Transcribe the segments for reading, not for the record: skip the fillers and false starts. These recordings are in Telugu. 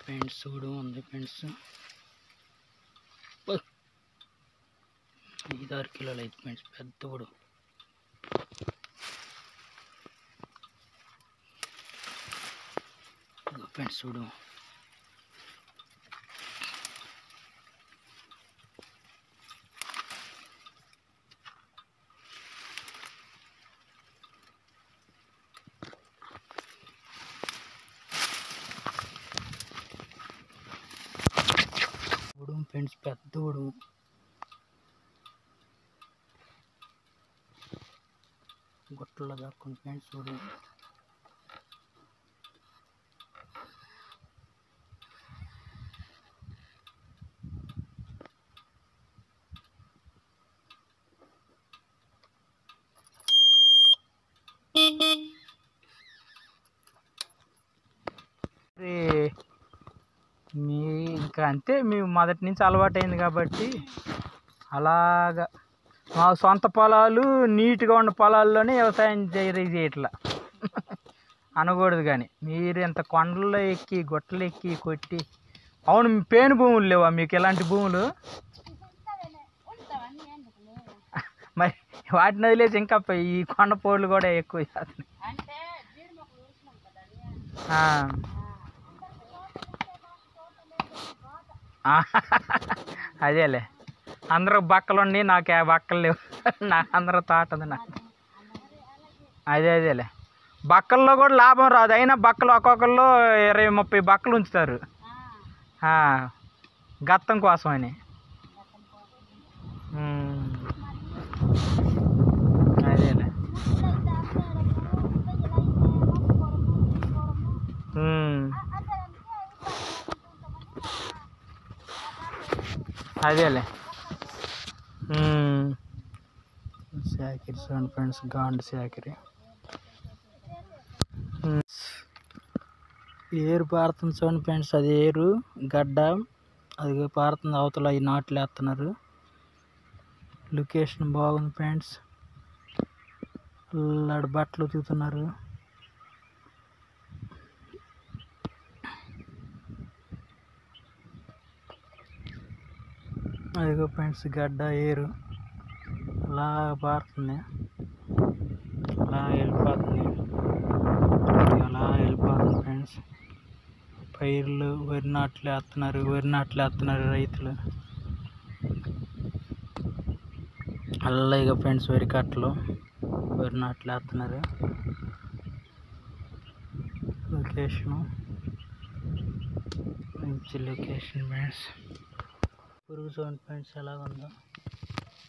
ఫ్రెండ్స్ చూడు ఉంది ఫ్రెండ్స్ 5-6 కిలోలు అయితే ఫ్రెండ్స్ పెద్దోడు. ఫ్రెండ్స్ చూడు ఫ్రెండ్స్ పెద్దోడు. గుట్టలో దాక్కుని ఫ్రెండ్స్ చూడు. ఇంకా అంతే, మేము మొదటి నుంచి అలవాటు అయింది కాబట్టి అలాగా మా సొంత పొలాలు నీట్గా ఉన్న పొలాల్లోనే వ్యవసాయం చేయట్లా అనకూడదు. కానీ మీరు ఇంత కొండల్లో ఎక్కి గుట్టలు ఎక్కి కొట్టి, అవును పేను భూములు లేవా మీకు? ఇలాంటి భూములు మరి వాటిని వదిలేసి ఇంకా ఈ కొండ పోళ్ళు కూడా ఎక్కువ చేస్తున్నాయి. అదేలే, అందరూ బక్కలుండి నాకు బక్కలు లేవు. నాకు అందరూ తోట ఉంది నాకు. అదేలే, బక్కల్లో కూడా లాభం రాదు. అయినా బక్కలు ఒక్కొక్కళ్ళు 20-30 బక్కలు ఉంచుతారు గత్తం కోసం అని. అదేలే, అదేలే. శాఖరి చూడండి ఫ్రెండ్స్, గాండు శాఖరి. ఏరు పారుతుంది చూడండి ఫ్రెండ్స్, అది ఏరు గడ్డ, అది పారుతుంది. అవతల ఈ నాట్లు వేస్తున్నారు. లొకేషన్ బాగుంది ఫ్రెండ్స్. అల్లాడు బట్టలు ఉతుకుతున్నారు. అదిగో ఫ్రెండ్స్ గడ్డ ఏరు అలా పారుతుంది, అలా వెళ్ళిపోతుంది, అలా వెళ్ళిపోతుంది ఫ్రెండ్స్. పైర్లు వరి నాట్లు వేస్తున్నారు రైతులు. అల్లగా ఫ్రెండ్స్ వరి కట్టలు వరి నాట్లు వేస్తున్నారు. లొకేషను మంచి లొకేషన్ ఫ్రెండ్స్. పురుగు చూడండి ఫ్రెండ్స్ ఎలా ఉందో,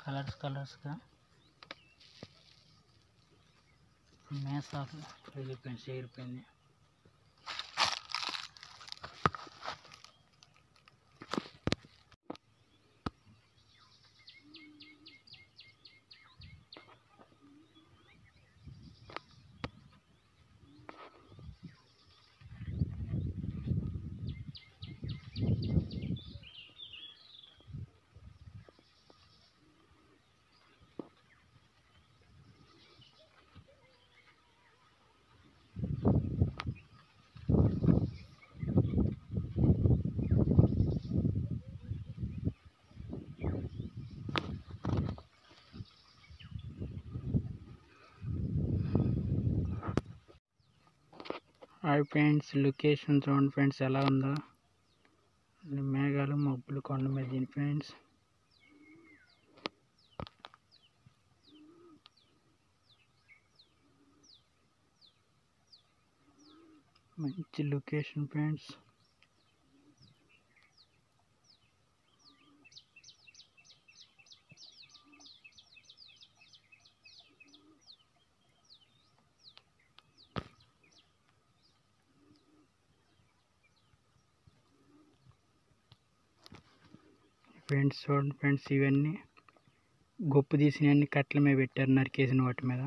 కలర్స్గా మేసాలు ఫ్రెండ్స్ ఏరిపోయింది. హాయ్ ఫ్రెండ్స్, లొకేషన్ చూడండి ఫ్రెండ్స్ ఎలా ఉందో. మేఘాలు మబ్బులు కొండ మీద ఫ్రెండ్స్. మంచి లొకేషన్ ఫ్రెండ్స్. ఫ్రెండ్స్ చూడండి ఫ్రెండ్స్, ఇవన్నీ గొప్పు తీసినవన్నీ కట్టెల మీద పెట్టారు, నరికేసిన వాటి మీద.